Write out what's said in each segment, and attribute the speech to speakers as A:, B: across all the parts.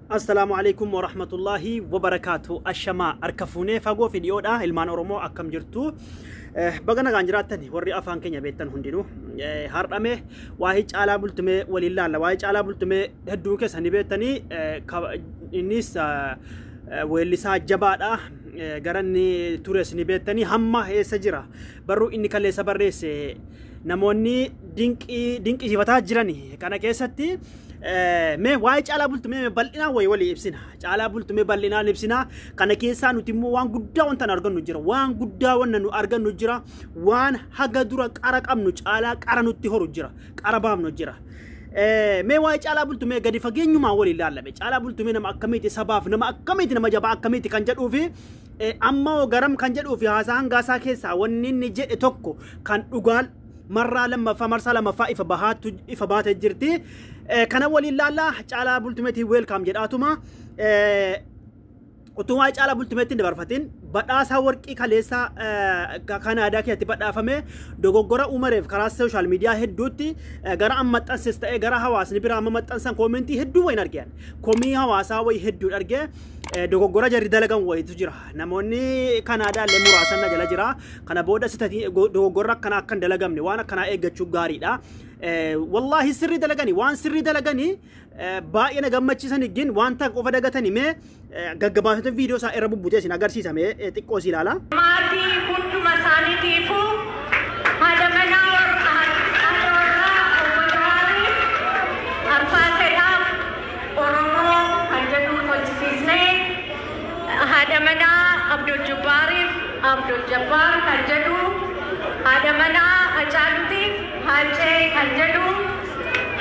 A: السلام عليكم ورحمة الله وبركاته. الشماء أركفوني فاقو فيديو ده المان أورمو أكم جرتو بغنا غانجراتني وري أفان كينيا بيتن هندينو هارمه واهيج على بلتمي ولله لا واهيج على بلتمي هدو كيس هني بيتني إنيس ولسا جبادا غراني تورس ني بيتني همma هي سجرا برو إني كله سبرس نموني دينك هيفتا جراني كان كيستي مي وايج على بلتمي بلنا ويولي إبسنا على بلتمي بلنا لبسنا كان كيسا نتيمو وان قدا وان تنارغن نجرا وان قدا وان نارغن نجرا وان حقا دورك أرق أم نج على كارنو تهور نجرا كاربام نجرا مي وايج على بلتمي قدي فجين يوم أولي لا لا بيج على بلتمي نما أكميتي سباف نما أكميتي نما جبا أكميتي كان جدو في أما وغرام كان جدو في هاسان غاسا كيسا ونين نجي توكو كان أقال مرة لما فمرسا لما فايف بات الجرتي كان أولي لا على بلتمتي ويلكم جراتما وتواج على بلتمتي دبرفتين بدأس هورك إكاليسا كان هذا كي تبدأ فمه دوغورا عمره في كراس سوشيال ميديا هدوتي غرا أمت أسست غرا هواس نبرا أمت أنسان كومنتي هدو وين أرجع كومي هواسا وي هدو أرجع دوغورا جري دلقان وي تجرا نموني كان هذا لمراسنا جل جرا كان بودا ستة دوغورا كان أكن دلقامني وانا كان إيجا شوغاري دا والله سري دلقاني وان سري دلقاني باقي أنا جمعت شيء سنجين وان تاك أوفر دقتني مه جعبان فيديو سا إربو بوجه سين أقدر شيء سامي تكو سيلالا
B: ماتي كنت مساني تيفو هذا مناور أدورا أموراري أرفاسنا أورمو هنجدو فلسفيزني هذا منا عبد الجبار هنجدو هذا منا أجانتي هنجي هنجدو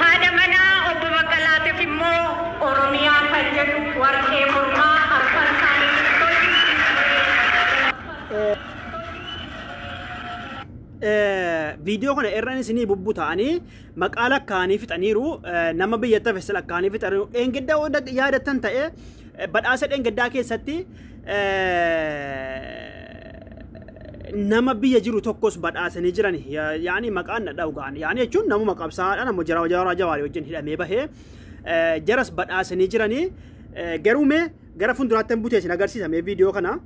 B: هذا منا أبو بكالات فيمو أورميا هنجدو وركي مرما أرفاساني
A: فيديو كنا إيراني سني ببوتاني مقالة كاني في تنيرو نما بيجتا في سلا كاني في تنيرو إن قد وده يا رتن تأه بدأسد إن قد كي ستي نما بيجرو توكس بدأس نجراني يعني مقالنا داوغان يعني شو نمو مقاب سار أنا مجرا جواري وجن هلا ميبه جرس بدأس نجراني جرومه جرافون دراتن بوتيش نقارسي سامي فيديو كنا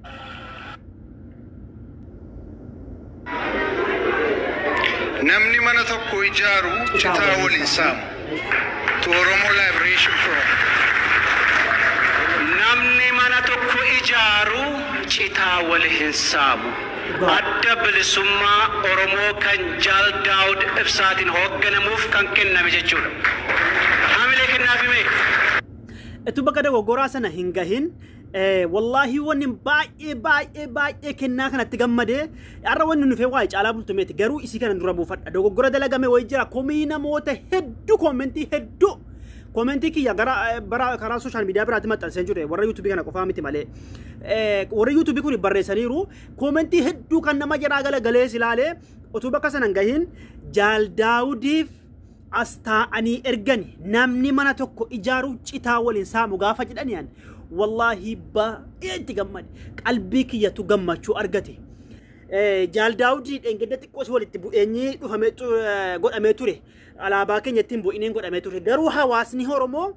C: namni mana tokko ijaaru citaa waliin saamu to Oromo Liberation Front
D: namni mana tokko ijaaru citaa waliin saamu adda bilisummaa Oromoo kan Jaal Daawud Ibsaatiin hoogganamuuf kan kenname jechuudha. Hamilee kennaafi mee
A: itu bakka dogoggora sana hingahin والله ونن باي كنا كنا تجمده أرى ونن في وايج على بلتميت جرو إسي كنا نضربه فت دوغورا دلقا مي ويجرا كومينا موته هدو كومنتي كي يا برا كرا سوشيال ميديا برا تمت سنجوري ورا يوتيوب كنا كفاهمتي ماله ورا يوتيوب كوني برا سنيرو كومنتي هدو كنا ما جرا غلا سلاله أتوبا كسنا نجاهين جال داوديف أستا أني إرجاني نامني منا توكو إجارو تشيتاول إنسان مغافة جدانيان والله با تجمد قلبك يتجمد شو أرجتي جال داودي إن قدرت كوس ولد تبو إني فهمت قد أمتوري على باكين يتم بو إنين قد أمتوري دروها واسني هرمو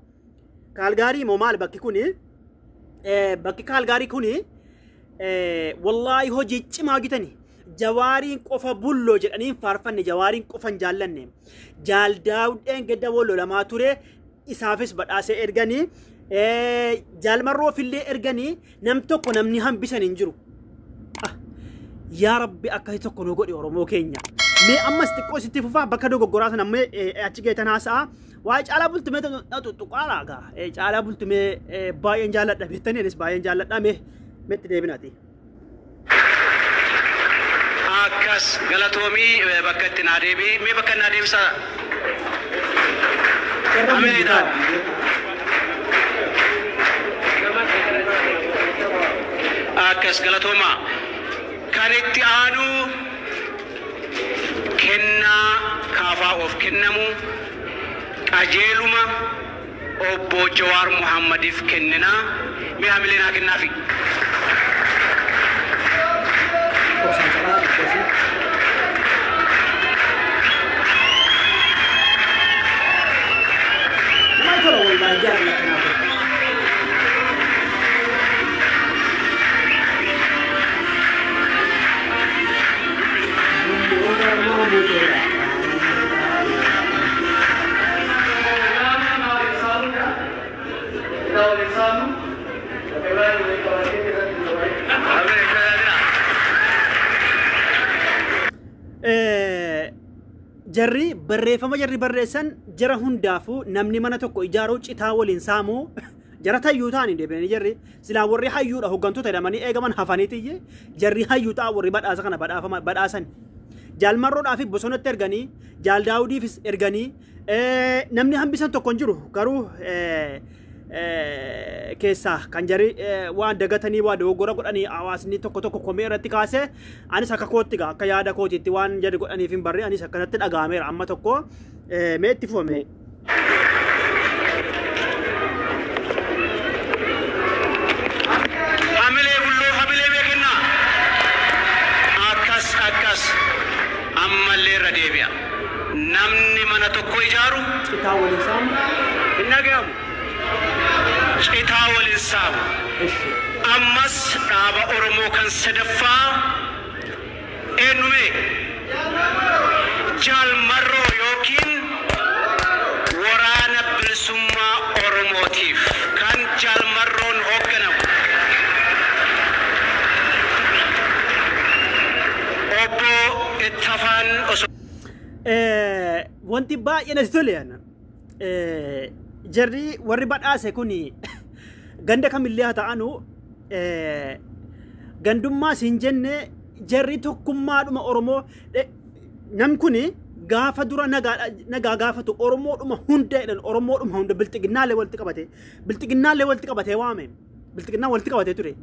A: كالغاري ممال باكي كوني باكي كالغاري كوني والله هو جيتش ما جتني جوارين قفا بولو جانين فارفن جوارين قفا جالن جال داود إن قد ولو لما توري إسافس بدأسي إرجاني جال مرة في اللي إرجاني نمتوك ونمني هم بيسان ينجرو يا ربي أكاي توكو نقول يورمو كينيا مي أما استكو ستيفوفا بكادو غورا سنمي أتشجع تناسا وايج على بلتمي تقالا على بلتمي باين جالت بيتني نس باين جالت مي متدبناتي
D: أكاس غلطومي بكت ناديبي مي بكت ناديب سا أميدا أكاس غلطوما كانت آنو كنا كافا أوف كنمو أجيلوما أبو جوار محمد في كننا مي عملنا كنا في
A: ما ترى والله جاري jarri barreeffama jarri barreessan jara hundaafu namni mana tokko ijaaruu citaa waliin saamuu jara tayyuu ta'anii deebi'anii jarri silaa warri hayyuudha hoggantoota jedhamanii eegaman hafaniitiyye jarri hayyuu ta'a warri badhaasa kana badhaasan jaalmarroodhaa fi bosonatti erganii jaal daawudiifis erganii namni hambisan tokko hin jiru garuu keessaa kan jarri waan dagatanii waa dogoggora godhanii hawaasni tokko komee irratti kaase anis akka kootti akka yaada kootiitti waan jarri godhaniif hin barre anis akkanatti dhaga'ameera amma tokko mee itti fufame.
D: namni mana tokko ijaaru
A: citaa waliin saamu
D: hin dhagahamu. Citaa waliin saamu. Ammas dhaaba Oromoo kan sadaffaa eenyume jaalmarroo yookiin waraana bilisummaa Oromootiif kan jaalmarroon hoogganamu. Obbo Ittafaan osoo
A: wanti baay'ee natti tole yana jarri warri badhaase kun ganda kamillee haa ta'anu gandummaa siin jenne jarri tokkummaadhuma Oromoo nam kun gaafa dura nagaa gaafatu Oromoodhuma hunda jedhan Oromoodhuma hunda bilxiginnaallee walitti qabatee waame bilxiginnaa walitti qabatee ture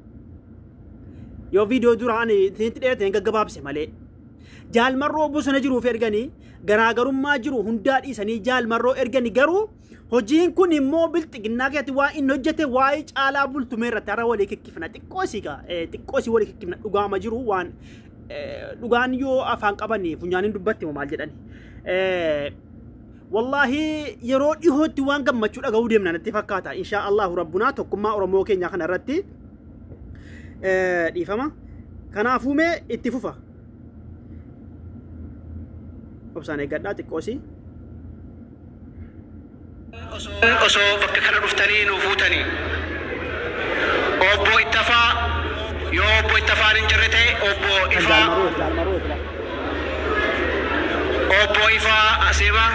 A: yoo viidiyoo duraan itti dheerate hin gaggabaabse malee jaalmarroo bosona jiruuf erganii garaagarummaa jiru hundaa dhiisanii jaalmarroo erganii garuu hojiin kun immoo bilxiginnaa keessatti waa inni hojjete waa'ee caalaa bultumee irratti har'a walii kikkifna xiqqoosii walii kikkifna dhugaama jiru waan dhugaan yoo afaan qabanii funyaaniin dubbatti maal jedhani wallahi yeroo dhihootti waan gammachuu dhaga'uu deemna natti fakkaata inshaa Allahu rabbunaa tokkummaa Oromoo keenyaa kana irratti dhiifama kanaafuu mee itti fufa obsaan eeggadhaa xiqqoosii
D: osoo bakka kana dhuftanii nu fuutanii obbo Ittafaa yoo obbo Ittafaan hin jirre ta'e obbo Ifaa Aseebaa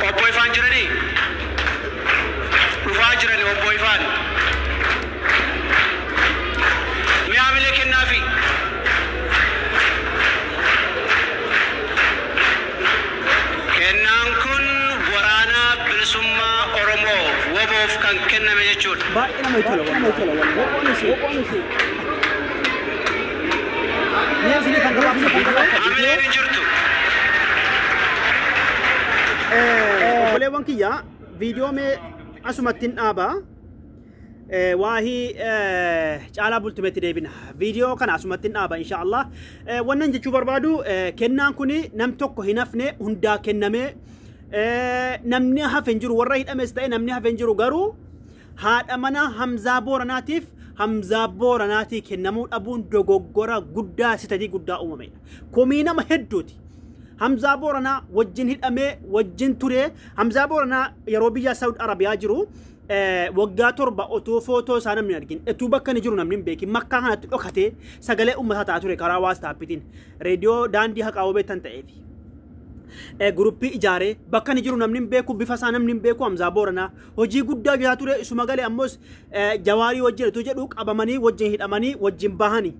D: obbo Ifaan jiranii dhufaa jirani obbo Ifaan mi'aamilee kennaafi kennaan kun waraana bilisummaa Oromoo waboof kan kenname jechuudha.
A: baay'ee nama tola
D: Amileen hin jirtu.
A: obboleewwan kiyya viidiyoo mee asumattiin dhaabaa waahii caalaa bultumeetti deebina viidiyoo kana asumattiin dhaaba insha Allah wannan jechuu barbaadu kennaan kuni nam tokko hin hafne hundaa kenname namni hafe hin jiru warra hidhames ta'e namni hafe hin jiru garuu haadha mana Hamzaa Booranaatii kennamuu dhabuun dogoggora guddaa sitatii guddaa uumamedha komii nama hedduuti Hamzaa Booranaa wajjin hidhamee wajjin ture Hamzaa Booranaa yeroo biyya Saudi Arabiyaa jiru waggaa torba otoo footoo isaa namni argin etuu bakka ni jiru namni hin beekin makkaa kanatti dhokatee sagalee uummataa ta'aa ture karaa waastaappitiin reediyoo daandii haqaa beektan ta'eefi guruppii ijaaree bakka ni jiru namni hin beeku bifa isaa namni hin beeku Hamzaa Booranaa hojii guddaa jaa ture isuma galee ammoos jawaarii wajjin etuu jedhu qabamanii wajjin hidhamanii wajjin bahanii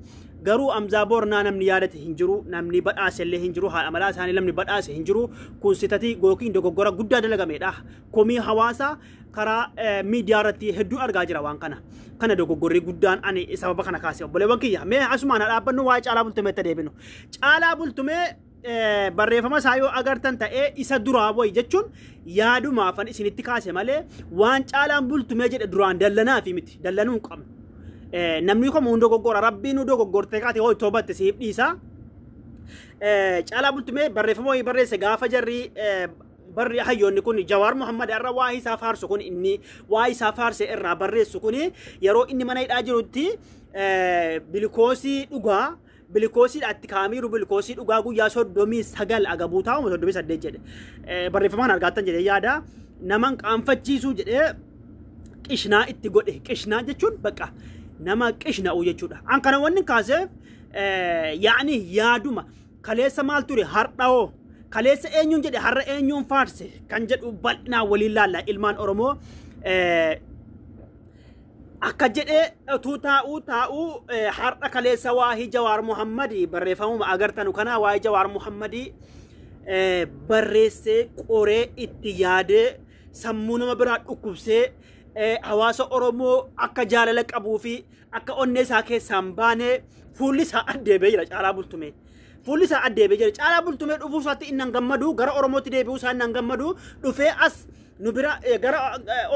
A: garuu Hamzaa Booranaa namni yaadate hin jiru namni badhaase illee hin jiru haadha malaa isaanii namni badhaase hin jiru kun sitatii gookiin dogoggora guddaa dalagameedha komii hawaasaa karaa miidiyaa irratti hedduu argaa jira waan kana dogoggorri guddaan ani sababa kana kaase obboleewwan kiyya mee asumaan dhaabbannu waa'ee caalaa bultumeetti deebinu caalaa bultumee barreeffama isaa yoo agartan ta'ee isa duraa boy jechuun yaadumaafan isinitti kaase malee waan caalaan bultumee jedhe duraan dallanaa fi miti dallanuu hin qabnu namni ko mundo dogoggora rabbiin nu dogoggorte kaate hoy tobatte siif dhiisa caalaa bultumee barreeffama hoy barreesse gaafa jarri barri hayyoonni kun Jawaar Muhammad irra waa isaa faarsu kun inni waa isaa faarse irraa barreessu kun yeroo inni mana hidhaa jirutti bilikoosii dhugaa bilikoosii atti kaamiru bilikoosii dhugaa guyyaa 39 agabuu taa'u 38 jedhe barreeffamaan argattan jedhe yaada naman qaanfachiisuu jedhe qishnaa itti godhe qishnaa jechuun baqa nama qishna'u jechuudha an kana wanni kaasee yaani yaaduma kaleessa maal ture hardhaoo kaleessa eenyuun jedhe har'a eenyuun faarse kan jedhu bal'inaa waliin laalla ilmaan oromoo akka jedhe taa'uu har'a kaleessa waahii Jawaar Muhammadi barreeffamuma agartanu kana waahii Jawaar Muhammadi barreessee qoree itti yaadee sammuu nama biraa dhukkubsee hawaasa oromoo akka jaalala qabuu fi akka onnee isaa keessaan baanee fuulli isaa addeebee jira Caalaa Bultumee fuulli isaa addeebee jira Caalaa Bultumee dhufuu isaatti inni gammadu gara oromootti deebi'uu isaa inni gammadu dhufee as nu bira gara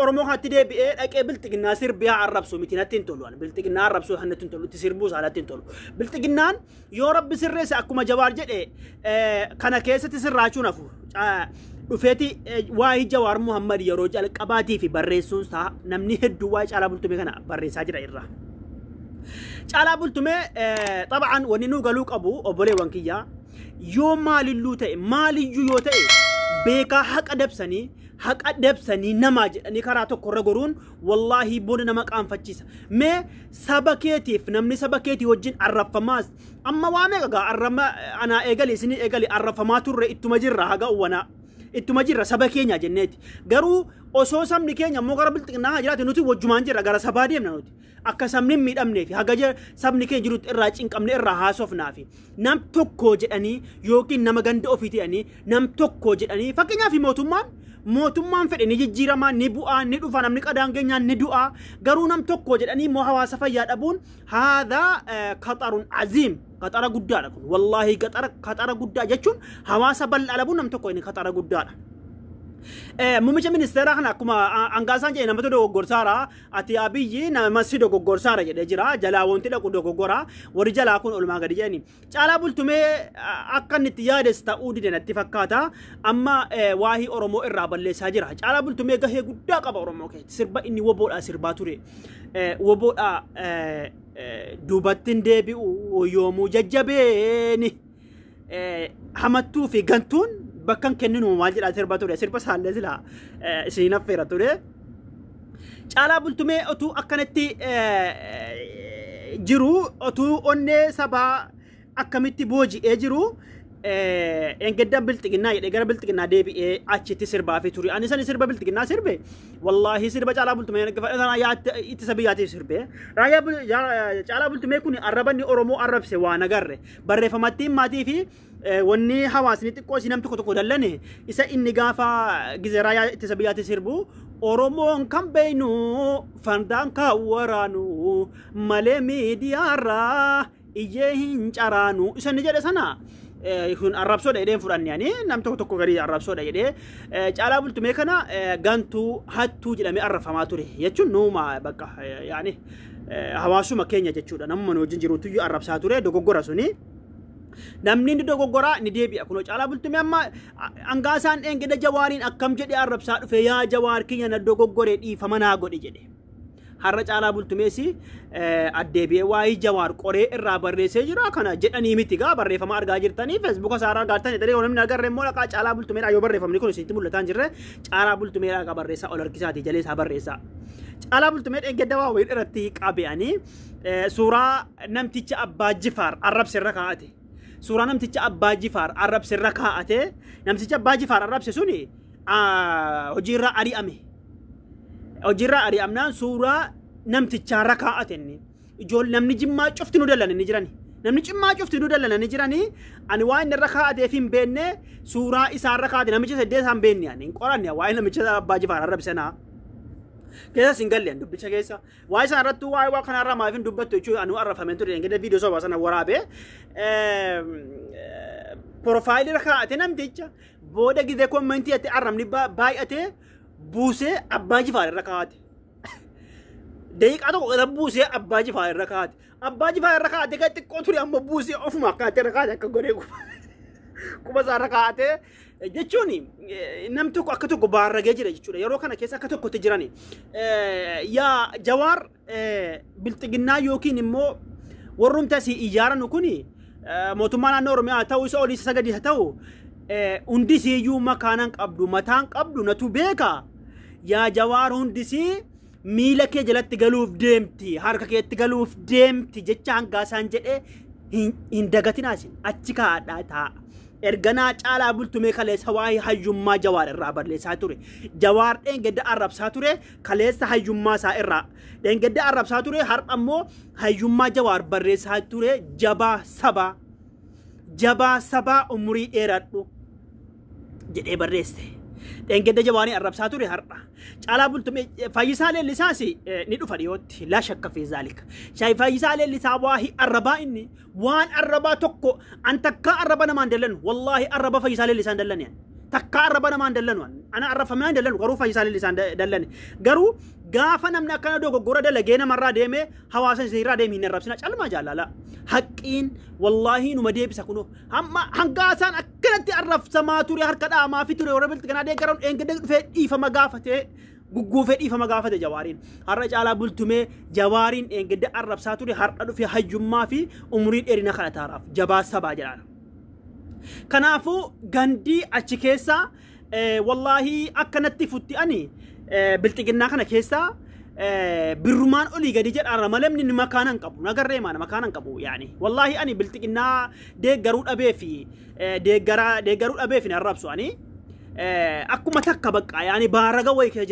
A: oromoo kanatti deebi'ee dhaqee bilxiginnaa sirbiyaa arrabsu miti natti hin tolu bilxiginnaa arrabsu natti hin tolu itti sirbuu isaa natti hin tolu bilxiginnaan yoo rabbi sirreesse akkuma Jawaar jedhe kana keessatti sirraachuun hafu dhufeeti waa'ee Jawaar Muhammad yeroo jalqabaatii fi barreessuun isaa namni hedduu waa'ee Caalaa Bultumee kana barreessaa jira irraa Caalaa Bultumee xaba'an wanni nu galuu qabu obboleewwan kiyyaa yoo maalilluu ta'e maaliyyuu yoo ta'e beekaa haqa dabsanii namaa jedhanii karaa tokko irra goruun wallaahi booda nama qaanfachiisa mee saba keetiif namni saba keetii wajjin arrafamaas amma waa meeqa arrama anaa eegali isinii eegali arrafamaa turre ittuma jirra haga uwwanaa ittuma jirra saba keenya jenneeti garuu osoo sabni keenya immoo gara bilxiginnaa jiraate nuti wajjumaan jirra gara sabaa deemna nuti akka sabni miidhamnee fi haga sabni keenya jirutti irraa cinqabne irraa haasofnaa fi nam tokko jedhanii yookiin nama ganda ofii ta'anii nam tokko jedhanii fakkeenyaaf mootummaan fedhe ni jijjiiramaa ni bu'aa ni dhufa namni qadaan keenyaan ni du'aa garuu nam tokko jedhanii immoo hawaasa fayyaa dhabuun haadha qaxarun aziim qaxara guddaadha kun wallaahi qaxara guddaa jechuun hawaasa bal'aa dhabuun nam tokko inni qaxara guddaadha. Muummicha ministeeraa kana akkuma angaasaan jedhe namatti dogoggorsaara ati abiyyi nama si dogoggorsaara jedhee jira jalaa wanti dhaqu dogoggora warri jalaa kun olumaa gadi jedhani Caalaa Bultumee akka inni itti yaades ta'uu dide natti fakkaata amma waahii oromoo irraa balleessaa jira Caalaa Bultumee gahee guddaa qaba oromoo keessatti sirba inni woboodhaa sirbaa ture woboodhaa duubattiin deebi'u yoomuu jajjabeeni hamattuu fi gantuun bakkan kenninu maal jedhaa sirba ture sirba saallee sila isiin affeera ture Caalaa Bultumee otuu akkanatti jiru otuu onnee sabaa akkamitti booji'ee jiru engeddan bilxiginnaa jedhe gara bilxiginnaa deebi'ee achitti sirbaa fi ture ani sani sirba bilxiginnaa sirbe wallaahi sirba Caalaa Bultumee ittisa biyyaatiif sirbe Caalaa Bultumee kun arrabanni oromoo arrabse waa nagarre barreeffamattiin maatii fi wanni hawaasni xiqqoo si nam tokko dallane isa inni gaafa gizeraa ittisa biyyaatiif sirbu oromoon kan beeynu fandaan kan waraanu malee miidiyaarraa iyyee hin caraanu isa ni jedhe sana kun arrabsoodha jedheen fudhanne nam tokko gadi arrabsoodha jedhee Caalaa Bultumee kana gantuu hattuu jedhamee arrafamaa ture jechuun nuuma bakka yaani hawaasuma keenya jechuudha namuma wajjin jiruutu arrabsaa ture dogoggora suni namni inni dogoggora ni deebi'a kun Caalaa Bultumee amma angaasaan engeda Jawaariin akkam jedhee arrabsaa dhufe yaa Jawaar kiyya na dogoggoree dhiifama naa godhe jedhe har'a Caalaa Bultumeesi addeebi'ee waa'ee Jawaar qoree irraa barreessee jira kana jedhanii miti gaa barreeffama argaa jirtanii Facebook isaarraa argaatanii jedhanii namni agarre immoo dhaqaa Caalaa Bultumeedha yoo barreeffamni kun isinitti mul'ataan jirre Caalaa Bultumeedha ka barreessaa ol harkisaati jalee isaa barreessaa Caalaa Bultumee engedda waa wayii irratti qabe'anii suuraa namticha Abbaa Jifaar arrabse irra kaa'ate suuraa namticha Abbaa Jifaar arrabse irra kaa'ate namticha Abbaa Jifaar arrabse suni hojiirraa ari'amnaan suuraa namticharra kaa'atenni namni jimmaa cufti nu dallananii jirani namni jimmaa cufti nu dallananii jirani ani waa inni irra kaa'ateef hin beenne suuraa isaarra kaa'ate namicha saddeetaan beenne ani hin qoranne waa'ee namicha Abbaa Jifaar arrabsanaa keessa singalleen dubbicha keessa waa'ee isaan irratti waa kanarraa maaf hin dubbattu jechuun anu arrafameen ture engedda viidiyoo sobaa sana waraabee profaayilii irra kaa'ate namticha booda gidee kommentii ati arrabni baay'atee buusee Abbaa Jifaar irra kaa'ate daqiiqaa tokko irra buusee Abbaa Jifaar irra kaa'ate Abbaa Jifaar irra kaa'ate kan xiqqoo ture amma buusee ofuma akkaatee irra kaa'ate akka godhee quba isaa irra kaa'ate jechuun nam tokko akka tokko baarragee jira jechuudha yeroo kana keessa akka tokkotti jirani yaa Jawaar bilxiginnaa yookiin immoo warrumta si ijaaranu kuni mootummaa naannoo Oromiyaa ta'uu isa olii isa gadi haa ta'u hundisiiyyuu makaanan qabdu mataan qabdu natu beeka yaa Jawaar hundisii miila kee jalatti galuuf deemti harka keetti galuuf deemti jecha hangaasaan jedhee hin dagatinaas achi kaadhaa ta'a. Erganaa caalaa bultumee kaleessa waa'ee hayyummaa Jawaar irraa barreessaa ture. Jawaar dheengadda arrabsaa ture kaleessa hayyummaa isaa irraa. Dheengadda arrabsaa ture har'a immoo hayyummaa Jawaar barreessaa ture jabaa sabaa umurii dheeradhu jedhee barreesse. Dheengadda Jawaanii arrabsaa ture har'a. Caalaa bultumee Fayyisaa Leellisaas ni dhufa dhiyootti laa shakka fi zaalika. Fayyisaa Leellisaa waa'ee arrabaa inni waan arrabaa tokko an takka arraba namaan dallan wallahi arraba Fayyisaa Leellisaan dallan takka arraba namaan dallan ana arrafamee dallan garuu Fayyisaa Leellisaan dallan garuu gaafa namni akkana dogoggora dalagee namarraa deemee hawaasa irraa deemee hin arrabsina calmaa jaalala haqqiin wallahi numa deebisa kuno amma hangaasaan akkanatti arrabsamaa ture harka dhaamaa fi ture warra biltiganaa deeggaran eengada dhufee dhiifama gaafatee gugguufee dhiifama gaafate Jawaariin har'a caalaa bultumee Jawaariin eengada arrabsaa ture har'a dhufee hayyummaa fi umurii dheerina kadhataaraaf jabaa sabaa jedhaan. Kanaafuu gandii achi keessa wallahi akkanatti futti ani biltiginnaa kana keessa birrumaan olii gadi jedhaan malamni ni makaanan qabu nagarree maana makaanan qabu yaani wallahi ani biltiginnaa deeggaruu dhabee fi deeggaruu dhabee fi arrabsu ani akkuma takka bakka yaani baaraga way kee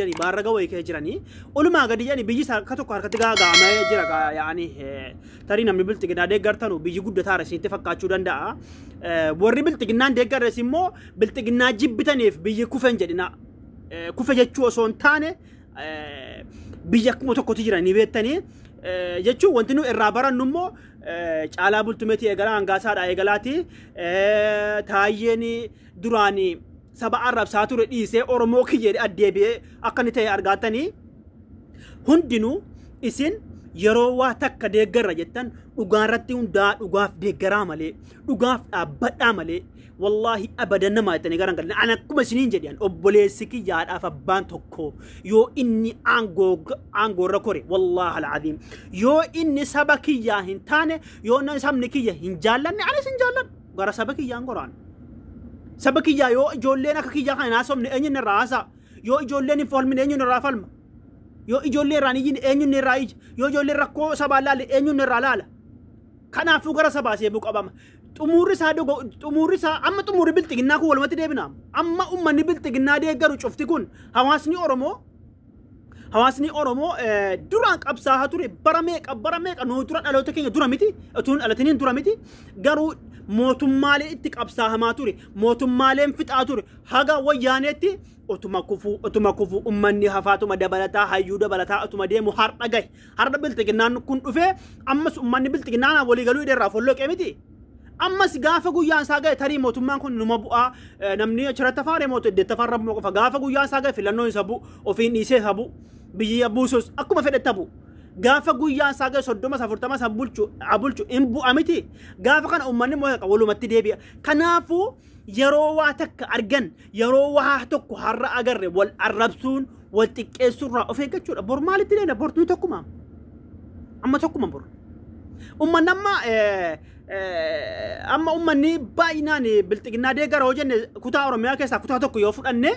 A: jirani ulumaa gadi yani biyyi ka tokko harkatti gaagaamee jira yaani tarii namni biltiginnaa deeggartanu biyyi guddataara isitti fakkaachuu danda'a warri biltiginnaan deeggarres immoo biltiginnaa jibbitaniif biyyi kufen jedhina kufe jechuu osoo hin taane biyya akkuma tokkotti jiran ni beektanii jechuun wanti nu irraa barannu immoo caalaa bultumeetii eegalaa hangaasaadha eegalaati taayyeen duraanii saba arrabsaa ture dhiisee Oromoo kiyyee addeebi'ee akka inni ta'e argaatanii hundinuu isin yeroo waa takka deeggarra jettan dhugaarratti hundaa dhugaaf deeggaraa malee dhugaaf dhaabbadhaa malee wallahi abadan nama ittanii garan galan ana akkuma isiniin jedhan obboleessi kiyyaadhaaf abbaan tokko yoo inni aangoorra kore wallahi alazim yoo inni saba kiyyaa hin taane yoo inni sabni kiyya hin jaallanne anis hin jaalladhu gara saba kiyyaan goraan saba kiyyaa yoo ijoolleen akka kiyyaa kana naasomne eenyuun irraa haasa'a yoo ijoolleen hin falmine eenyuun irraa falma yoo ijoollee irraa iyyin eenyuun irraa ija yoo ijoolleen rakkoo sabaa laale eenyuun irraa laala kanaafuu gara sabaa seebuu qabama xumurri isaa amma xumurri biltiginnaa kun walumatti deebina amma ummanni biltiginnaa deeggaru cufti kun hawaasni Oromoo duraan qabsaa'aa ture bara meeqa nuu dura dhaloota keenya dura miti utuun dhalatiniin dura miti garuu mootummaalee itti qabsaa'amaa ture mootummaaleen fixaa ture haga wayyaaneetti otuma kufu ummanni hafaatuma dabalataa hayyuu dabalataa otuma deemu har'a biltiginnaan kun dhufee ammas ummanni biltiginnaan walii galuu irraa folloqee miti ammas gaafa guyyaan isaa ga'e tarii mootummaan kun numa bu'aa namni achirratti afaaree mootummaa afaarra qofa gaafa guyyaan isaa ga'e filannoo isa bu'u ofiin dhiisee isa bu'u biyya buusus akkuma fedhetta bu'u gaafa guyyaan isaa ga'e 30-40 bulchu in bu'a miti gaafa kana ummanni walumatti deebi'a kanaafuu yeroo waa takka argan yeroo waa tokko har'a agarre wal arrabsuun wal xiqqeessuurraa of eeggachuudha bor maalitti deena bortuu tokkuma amma tokkuma bor ummanni amma ummanni baay'inaan biltiginnaa deeggara hojjenne kutaa Oromiyaa keessaa kutaa tokko yoo fudhanne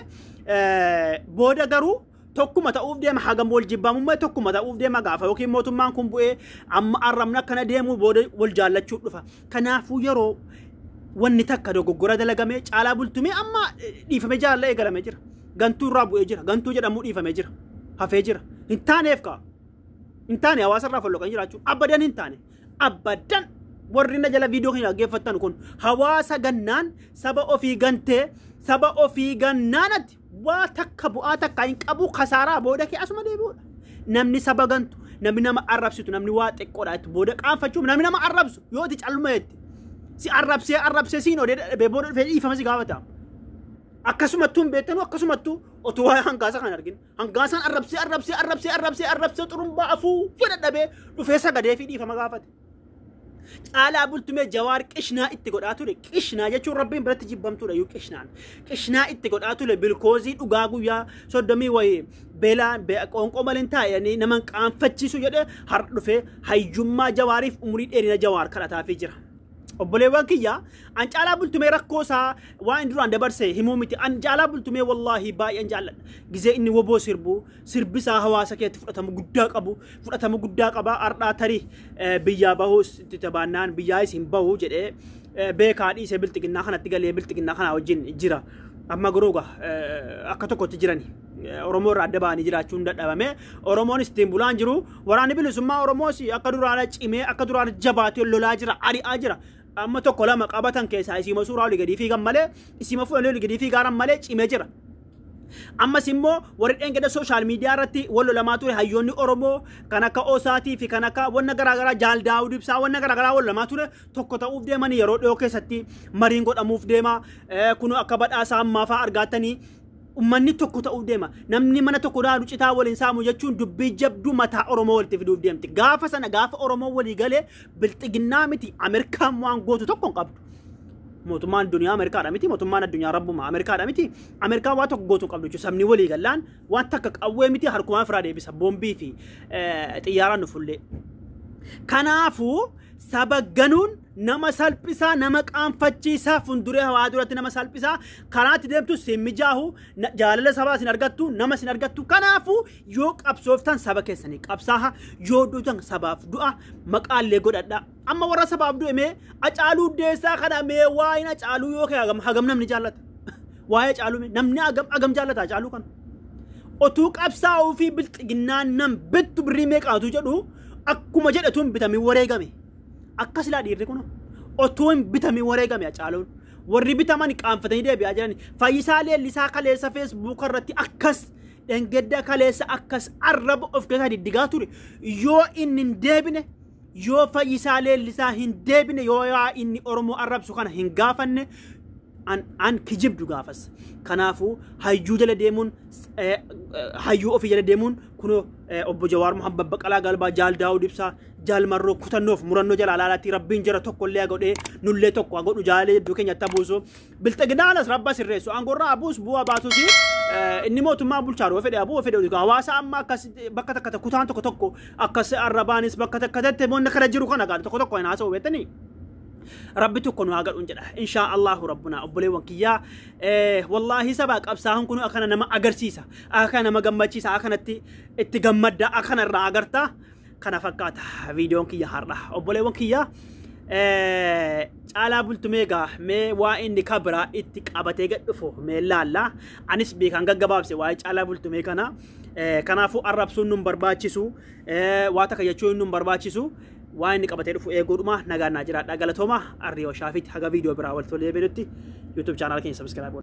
A: booda garuu tokkuma ta'uuf deema hagam wal jibbamummaa tokkuma ta'uuf deema gaafa yookiin mootummaan kun bu'ee amma arrabna akkana deemu booda wal jaallachuu dhufa kanaafuu yeroo wanni takka dogoggora dalagamee caalaa bultumee amma dhiifame jaalla eegalamee jira gantuu irraa bu'ee jira gantuu jedhamu dhiifamee jira hafee jira hin taaneef hin taane hawaasa irraa folloqan jiraachuu abadan hin taane abadan warri na jala viidiyoo keenya dhaggeeffattan kun hawaasa gannaan saba ofii gantee saba ofii gannaanatti waa takka bu'aa takka hin qabu kasaaraa booda kee asuma deebi'uudha namni saba gantu namni nama arrabsitu namni waa xiqqoodha itti booda qaanfachuuf namni nama arrabsu yoo itti calluma jetti si arrabsee siin odee booda dhufee dhiifama si gaafata akkasumattuu hin beektanu akkasumattuu otuu waa'ee hangaasa kan argin hangaasaan arrabsee xurumbaa afuu fedhadhabee dhufee sagadee fi dhiifama gaafate caalaa bultumee Jawaar qishnaa itti godhaa ture qishnaa jechuun rabbiin biratti jibbamtuudha yoo qishnaa itti godhaa ture bilkoozii dhugaa guyyaa 30 wayii beelaan qoonqoo maleen taa'anii nama qaanfachiisu jedhee har'a dhufee hayyummaa Jawaariif umurii dheerina Jawaar kadhataafii jira obboleewwan kiyya an caalaa bultumee rakkoosaa waa inni duraan dabarsee himuu miti an caalaa bultumee wallaahi baay'een jaalladha gizee inni woboo sirbisaa hawaasa keessatti fudhatamu guddaa qaba ardhaa tarii biyyaa bahuus itti tabaannaan biyyaa isin bahuu jedhee beekaa dhiisee bilxiginnaa kanatti galee bilxiginnaa kanaa wajjin jira amma garooga akka tokkotti jirani Oromoo irraa adda ba'anii jiraachuun dadhabame Oromoonis ittiin bulaan jiru waraanni bilisummaa Oromoos akka duraana cimee akka duraana jabaatee lolaa jira ari'aa jira amma tokko lama qabatan keessaa isima suuraa olii gadi fiigan malee isima fuudhanii olii gadi fiigaaran malee cimee jira amma simmoo warri dhengeda social media irratti wal lolamaa ture hayyoonni Oromoo kan akka Osaatii fi kan akka wanna garaagaraa Jaal Daawud Ibsaa wanna garaagaraa wal lolamaa ture tokko ta'uuf deeman yeroo dhiyoo keessatti mariin godhamuuf deema kun akka badhaasaa ammaa fa'aa argaatanii ummanni tokko ta'uuf deema namni mana tokko daadhu citaa waliin saamu jechuun dubbii jabduu mataa Oromoo walitti fiduuf deemti gaafa sana gaafa Oromoo walii galee bilxiginnaa miti Ameerikaan waan gootu tokko hin qabdu mootummaan duniyaa Ameerikaadha miti mootummaan addunyaa rabbuma Ameerikaadha miti Ameerikaan waan tokko gootu qabdu jechuun sabni walii galaan waan takka qawwee miti harkumaan firaa deebisa boombii fi xiyyaaraan nufullee kanaafuu saba ganuun nama salphisaa nama qaanfachiisaa funduree hawaa duratti nama salphisaa karaatti deemtu simmijahu jaalala sabaa sin argattu nama sin argattu kanaafu yoo qabsooftan saba keessanii qabsaaha yoo duutan sabaaf du'a maqaallee godhadha amma warra sabaaf du'e mee Acaaluu Deessaa kana mee waa'ee Acaaluu yoo kee hagam namni jaallata waa'ee Acaaluu mee namni hagam jaallata Acaaluu kana otuu qabsaa'uu fi bilxiginnaan nam bittu birrii meeqaatu jedhu akkuma jedhatuun bitamii wareegame akkas laa dhiirri kun otuun bitamii wareegame Acaaluun warri bitaman qaanfatanii deebi'aa jiran Fayyisaa Leellisaa kaleessa Facebook irratti akkas dhengedda kaleessa akkas arraba of keessaa diddigaa ture yoo inni hin deebine yoo Fayyisaa Leellisaa hin deebine yoo inni Oromoo arrabsu kana hin gaafanne an kijibdu gaafas kanaafu hayyuu jala deemuun hayyuu ofii jala deemuun kuno obbo Jawaar Muhammad Baqqalaa Galbaa Jaal Daawud Ibsaa Jaal Marroo kutannoof murannoo jala alaalaatti rabbiin jira tokko illee godhee nullee tokko godhu jaalee iddoo keenyatti abuusu bilxiginnaanas rabba sirreessu aangorraa abuus bu'aa baatuusi inni mootummaa bulchaadhu fedhe abuu fedhe hawaasa amma akkas bakka takka kutaan tokko akkas arrabaanis bakka takkatti moonna kana jiru kana gaadhu tokko hin haasa'u beektanii ربي تكون واقع أنجلا إن شاء الله ربنا أبولي وكيا والله سبق أبصاهم كانوا أكنا نما أجرسيسا أكنا نما جمبتشيسا أكنا تجمد أكنا الرأجرتا كنا فكات فيديو كيا هرلا أبولي وكيا على بولتميجا مي وإني كبرى إتك أبتيجت فو مي لا أنيس بيك أنجا جباب سواج على بولتميجا كنا فو أرب سنون برباتشيسو واتك يجون نون برباتشيسو وين قبتي رفو ايغورما نغا ناجرا دغلتوما اريو شافيت حاجه فيديو براول تولي بينتي يوتيوب channel كين سبسكرايب